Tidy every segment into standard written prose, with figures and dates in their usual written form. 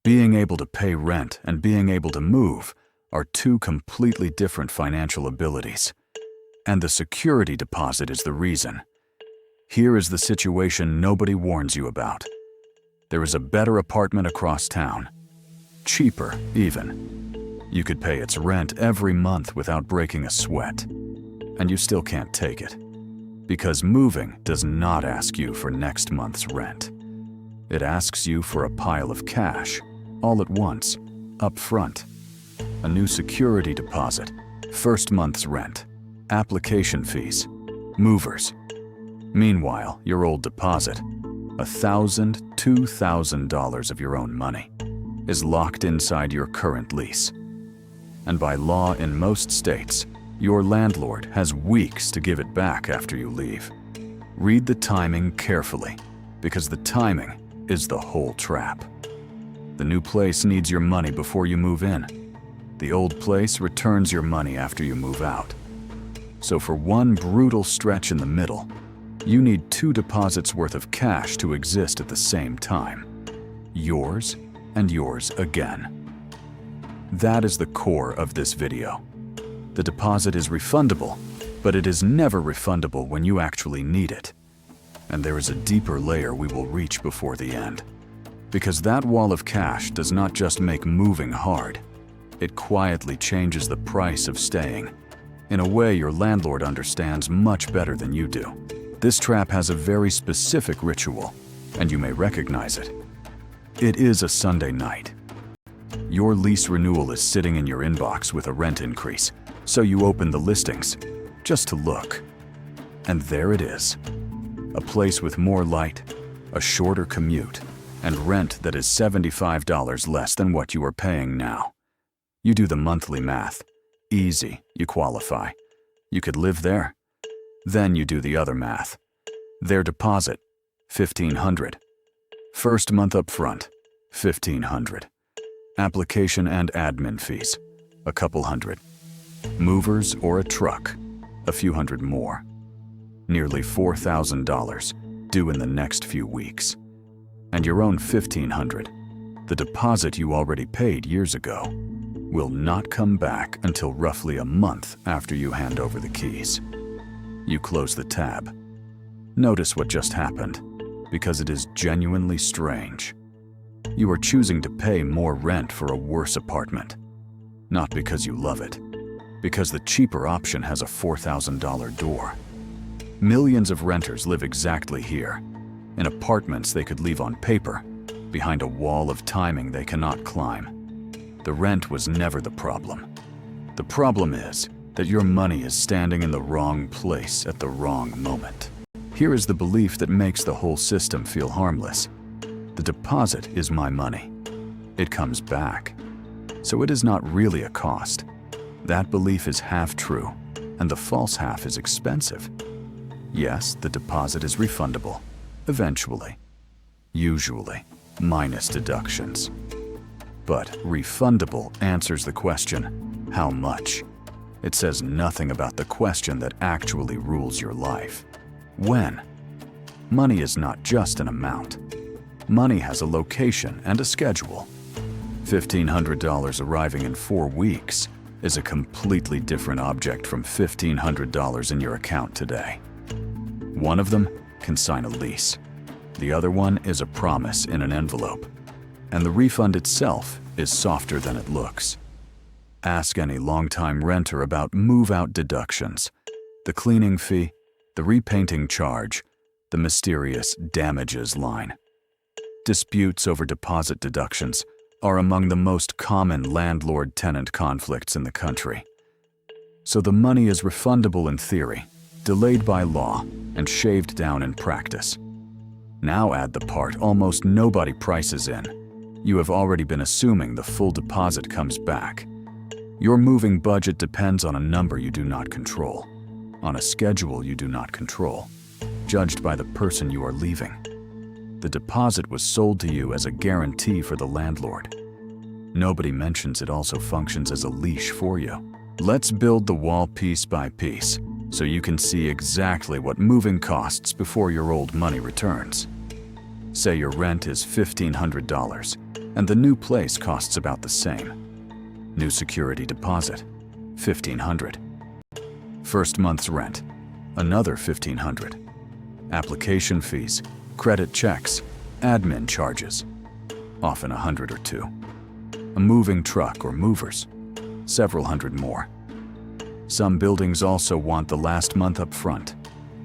Being able to pay rent and being able to move are two completely different financial abilities. And the security deposit is the reason. Here is the situation nobody warns you about. There is a better apartment across town. Cheaper, even. You could pay its rent every month without breaking a sweat. And you still can't take it. Because moving does not ask you for next month's rent. It asks you for a pile of cash, all at once, up front. A new security deposit, first month's rent, application fees, movers. Meanwhile, your old deposit, $1,000, $2,000 of your own money, is locked inside your current lease. And by law in most states, your landlord has weeks to give it back after you leave. Read the timing carefully, because the timing is the whole trap. The new place needs your money before you move in. The old place returns your money after you move out. So for one brutal stretch in the middle, you need two deposits worth of cash to exist at the same time. Yours and yours again. That is the core of this video. The deposit is refundable, but it is never refundable when you actually need it. And there is a deeper layer we will reach before the end. Because that wall of cash does not just make moving hard, it quietly changes the price of staying, in a way your landlord understands much better than you do. This trap has a very specific ritual, and you may recognize it. It is a Sunday night. Your lease renewal is sitting in your inbox with a rent increase, so you open the listings, just to look. And there it is. A place with more light, a shorter commute, and rent that is $75 less than what you are paying now. You do the monthly math. Easy, you qualify. You could live there. Then you do the other math. Their deposit, $1,500. First month up front, $1,500. Application and admin fees, a couple hundred. Movers or a truck, a few hundred more. Nearly $4,000 due in the next few weeks. And your own $1,500, the deposit you already paid years ago, will not come back until roughly a month after you hand over the keys. You close the tab. Notice what just happened, because it is genuinely strange. You are choosing to pay more rent for a worse apartment. Not because you love it, because the cheaper option has a $4,000 door. Millions of renters live exactly here, in apartments they could leave on paper, behind a wall of timing they cannot climb. The rent was never the problem. The problem is that your money is standing in the wrong place at the wrong moment. Here is the belief that makes the whole system feel harmless. The deposit is my money. It comes back. So it is not really a cost. That belief is half true, and the false half is expensive. Yes, the deposit is refundable, eventually. Usually, minus deductions. But refundable answers the question, how much? It says nothing about the question that actually rules your life. When? Money is not just an amount. Money has a location and a schedule. $1,500 arriving in 4 weeks is a completely different object from $1,500 in your account today. One of them can sign a lease. The other one is a promise in an envelope. And the refund itself is softer than it looks. Ask any longtime renter about move-out deductions, the cleaning fee, the repainting charge, the mysterious damages line. Disputes over deposit deductions are among the most common landlord-tenant conflicts in the country. So the money is refundable in theory, delayed by law, and shaved down in practice. Now add the part almost nobody prices in. You have already been assuming the full deposit comes back. Your moving budget depends on a number you do not control, on a schedule you do not control, judged by the person you are leaving. The deposit was sold to you as a guarantee for the landlord. Nobody mentions it also functions as a leash for you. Let's build the wall piece by piece, so you can see exactly what moving costs before your old money returns. Say your rent is $1,500, and the new place costs about the same. New security deposit, $1,500. First month's rent, another $1,500. Application fees, credit checks, admin charges, often $100 or $200. A moving truck or movers, several hundred more. Some buildings also want the last month up front,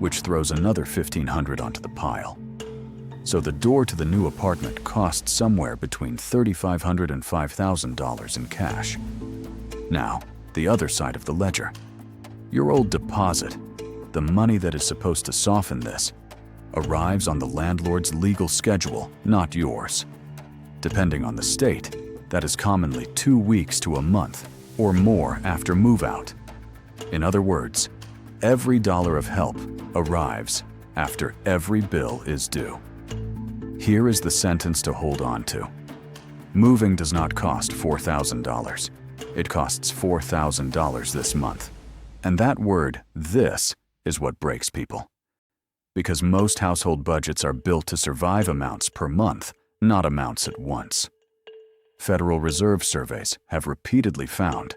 which throws another $1,500 onto the pile. So the door to the new apartment costs somewhere between $3,500 and $5,000 in cash. Now, the other side of the ledger. Your old deposit, the money that is supposed to soften this, arrives on the landlord's legal schedule, not yours. Depending on the state, that is commonly 2 weeks to a month or more after move-out. In other words, every dollar of help arrives after every bill is due. Here is the sentence to hold on to. Moving does not cost $4,000. It costs $4,000 this month. And that word, "this," is what breaks people. Because most household budgets are built to survive amounts per month, not amounts at once. Federal Reserve surveys have repeatedly found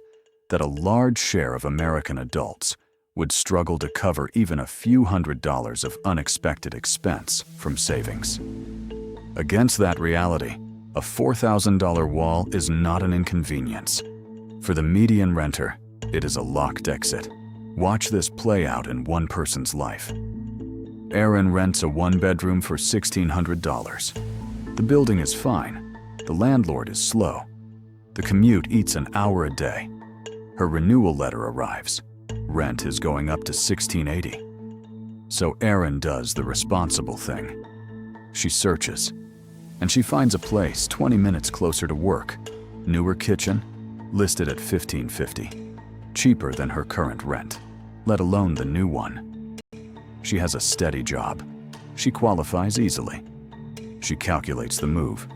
that a large share of American adults would struggle to cover even a few $100s of unexpected expense from savings. Against that reality, a $4,000 wall is not an inconvenience. For the median renter, it is a locked exit. Watch this play out in one person's life. Aaron rents a one-bedroom for $1,600. The building is fine. The landlord is slow. The commute eats an hour a day. Her renewal letter arrives. Rent is going up to $1,680. So Aaron does the responsible thing. She searches, and she finds a place 20 minutes closer to work. Newer kitchen, listed at $1,550. Cheaper than her current rent, let alone the new one. She has a steady job. She qualifies easily. She calculates the move.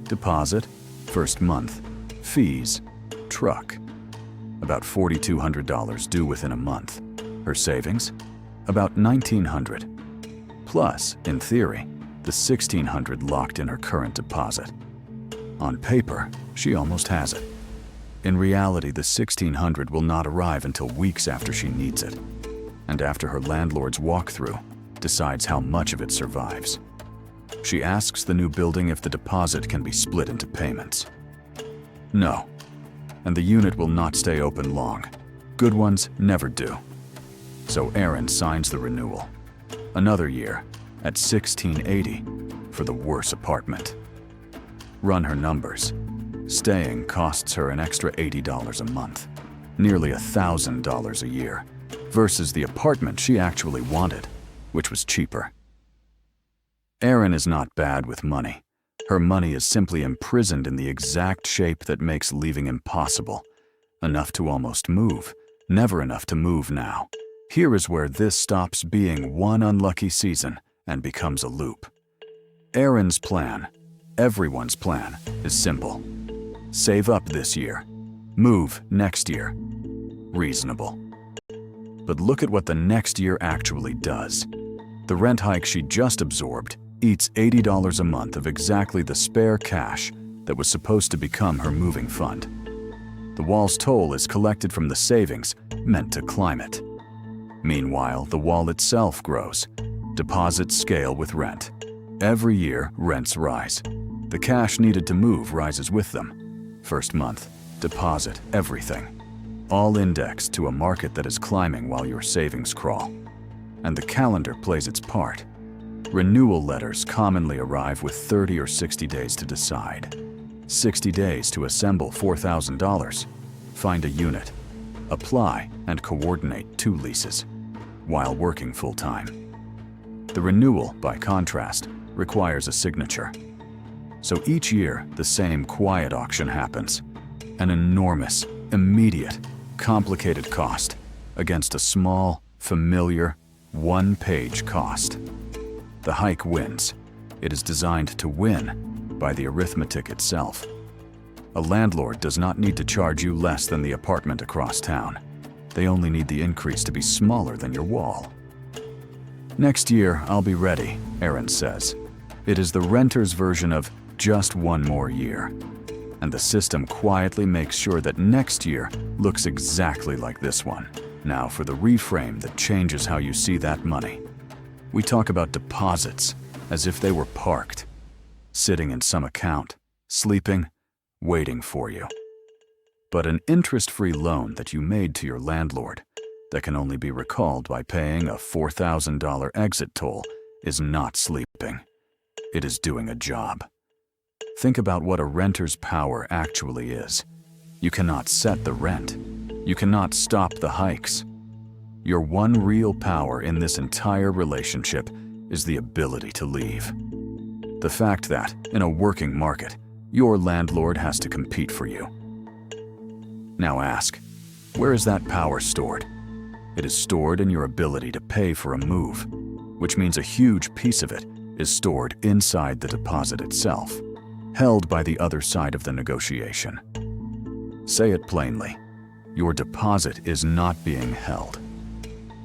Deposit, first month, fees, truck. About $4,200 due within a month. Her savings, about $1,900. Plus, in theory, the $1,600 locked in her current deposit. On paper, she almost has it. In reality, the $1,600 will not arrive until weeks after she needs it, and after her landlord's walkthrough decides how much of it survives. She asks the new building if the deposit can be split into payments. No, and the unit will not stay open long. Good ones never do. So Aaron signs the renewal. Another year, at $1,680 for the worse apartment. Run her numbers. Staying costs her an extra $80 a month, nearly $1,000 a year, versus the apartment she actually wanted, which was cheaper. Erin is not bad with money. Her money is simply imprisoned in the exact shape that makes leaving impossible. Enough to almost move, never enough to move now. Here is where this stops being one unlucky season and becomes a loop. Erin's plan, everyone's plan, is simple. Save up this year. Move next year. Reasonable. But look at what the next year actually does. The rent hike she just absorbed eats $80 a month of exactly the spare cash that was supposed to become her moving fund. The wall's toll is collected from the savings meant to climb it. Meanwhile, the wall itself grows. Deposits scale with rent. Every year, rents rise. The cash needed to move rises with them. First month, deposit, everything. All indexed to a market that is climbing while your savings crawl. And the calendar plays its part. Renewal letters commonly arrive with 30 or 60 days to decide. 60 days to assemble $4,000. Find a unit. Apply and coordinate 2 leases while working full-time. The renewal, by contrast, requires a signature. So each year, the same quiet auction happens. An enormous, immediate, complicated cost against a small, familiar, one-page cost. The hike wins. It is designed to win by the arithmetic itself. A landlord does not need to charge you less than the apartment across town. They only need the increase to be smaller than your wall. Next year, I'll be ready, Aaron says. It is the renter's version of just one more year. And the system quietly makes sure that next year looks exactly like this one. Now for the reframe that changes how you see that money. We talk about deposits as if they were parked, sitting in some account, sleeping, waiting for you. But an interest-free loan that you made to your landlord that can only be recalled by paying a $4,000 exit toll is not sleeping. It is doing a job. Think about what a renter's power actually is. You cannot set the rent. You cannot stop the hikes. Your one real power in this entire relationship is the ability to leave. The fact that, in a working market, your landlord has to compete for you. Now ask, where is that power stored? It is stored in your ability to pay for a move, which means a huge piece of it is stored inside the deposit itself, held by the other side of the negotiation. Say it plainly, your deposit is not being held.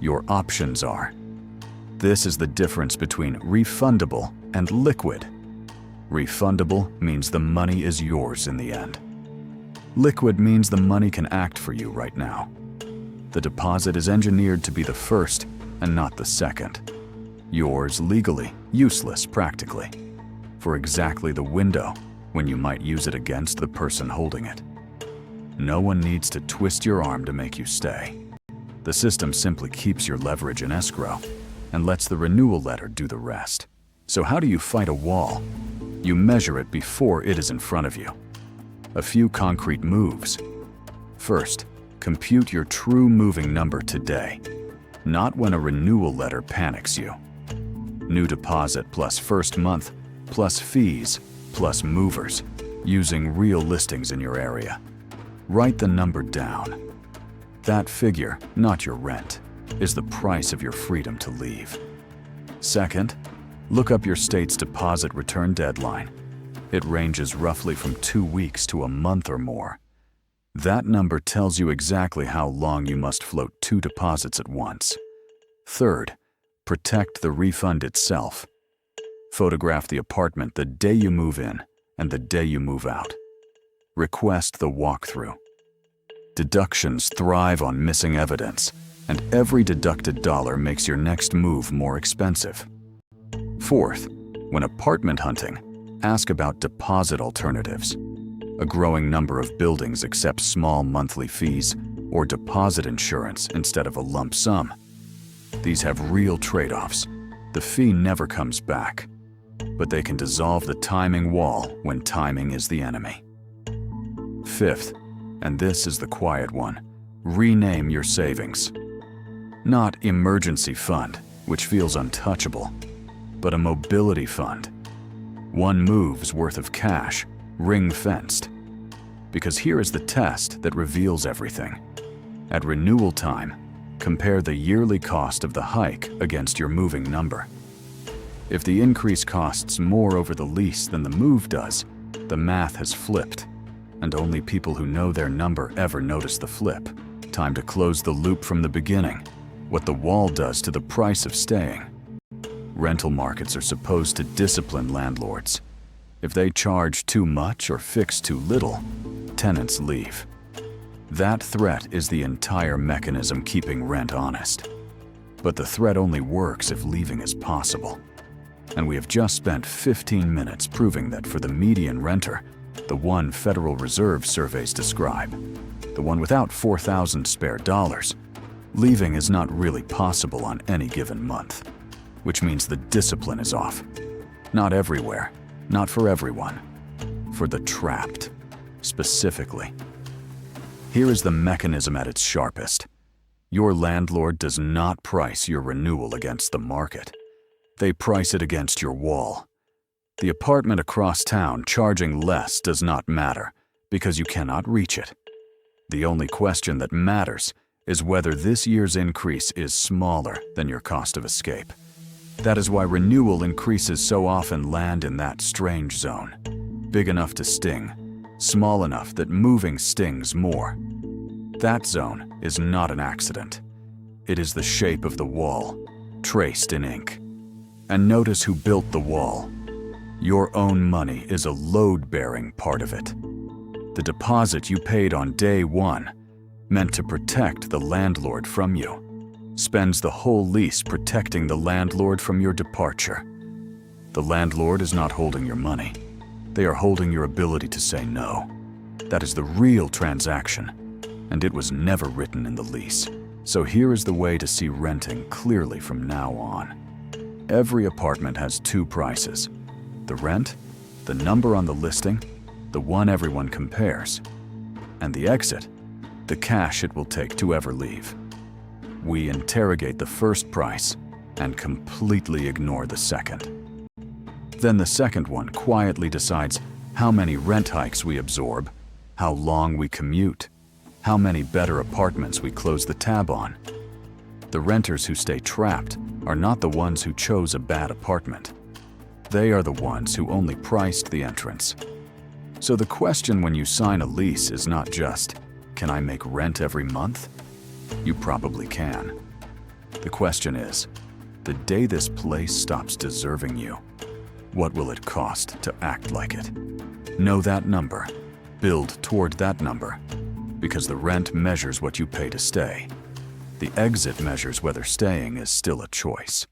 Your options are. This is the difference between refundable and liquid. Refundable means the money is yours in the end. Liquid means the money can act for you right now. The deposit is engineered to be the first and not the second. Yours legally, useless practically, for exactly the window when you might use it against the person holding it. No one needs to twist your arm to make you stay. The system simply keeps your leverage in escrow and lets the renewal letter do the rest. So how do you fight a wall? You measure it before it is in front of you. A few concrete moves. First, compute your true moving number today, not when a renewal letter panics you. New deposit plus first month, plus fees, plus movers, using real listings in your area. Write the number down. That figure, not your rent, is the price of your freedom to leave. Second, look up your state's deposit return deadline. It ranges roughly from 2 weeks to a month or more. That number tells you exactly how long you must float 2 deposits at once. Third, protect the refund itself. Photograph the apartment the day you move in and the day you move out. Request the walkthrough. Deductions thrive on missing evidence, and every deducted dollar makes your next move more expensive. Fourth, when apartment hunting, ask about deposit alternatives. A growing number of buildings accept small monthly fees or deposit insurance instead of a lump sum. These have real trade-offs. The fee never comes back, but they can dissolve the timing wall when timing is the enemy. Fifth, and this is the quiet one, rename your savings. Not emergency fund, which feels untouchable, but a mobility fund. One move's worth of cash, ring-fenced. Because here is the test that reveals everything. At renewal time, compare the yearly cost of the hike against your moving number. If the increase costs more over the lease than the move does, the math has flipped, and only people who know their number ever notice the flip. Time to close the loop from the beginning, what the wall does to the price of staying. Rental markets are supposed to discipline landlords. If they charge too much or fix too little, tenants leave. That threat is the entire mechanism keeping rent honest. But the threat only works if leaving is possible. And we have just spent 15 minutes proving that for the median renter, the one Federal Reserve surveys describe, the one without 4,000 spare dollars, leaving is not really possible on any given month, which means the discipline is off. Not everywhere, not for everyone, for the trapped, specifically. Here is the mechanism at its sharpest. Your landlord does not price your renewal against the market. They price it against your wall. The apartment across town charging less does not matter because you cannot reach it. The only question that matters is whether this year's increase is smaller than your cost of escape. That is why renewal increases so often land in that strange zone. Big enough to sting, small enough that moving stings more. That zone is not an accident. It is the shape of the wall, traced in ink. And notice who built the wall. Your own money is a load-bearing part of it. The deposit you paid on day one, meant to protect the landlord from you, spends the whole lease protecting the landlord from your departure. The landlord is not holding your money. They are holding your ability to say no. That is the real transaction, and it was never written in the lease. So here is the way to see renting clearly from now on. Every apartment has two prices: the rent, the number on the listing, the one everyone compares, and the exit, the cash it will take to ever leave. We interrogate the first price and completely ignore the second. Then the second one quietly decides how many rent hikes we absorb, how long we commute, how many better apartments we close the tab on. The renters who stay trapped are not the ones who chose a bad apartment. They are the ones who only priced the entrance. So the question when you sign a lease is not just, can I make rent every month? You probably can. The question is, the day this place stops deserving you, what will it cost to act like it? Know that number. Build toward that number. Because the rent measures what you pay to stay. The exit measures whether staying is still a choice.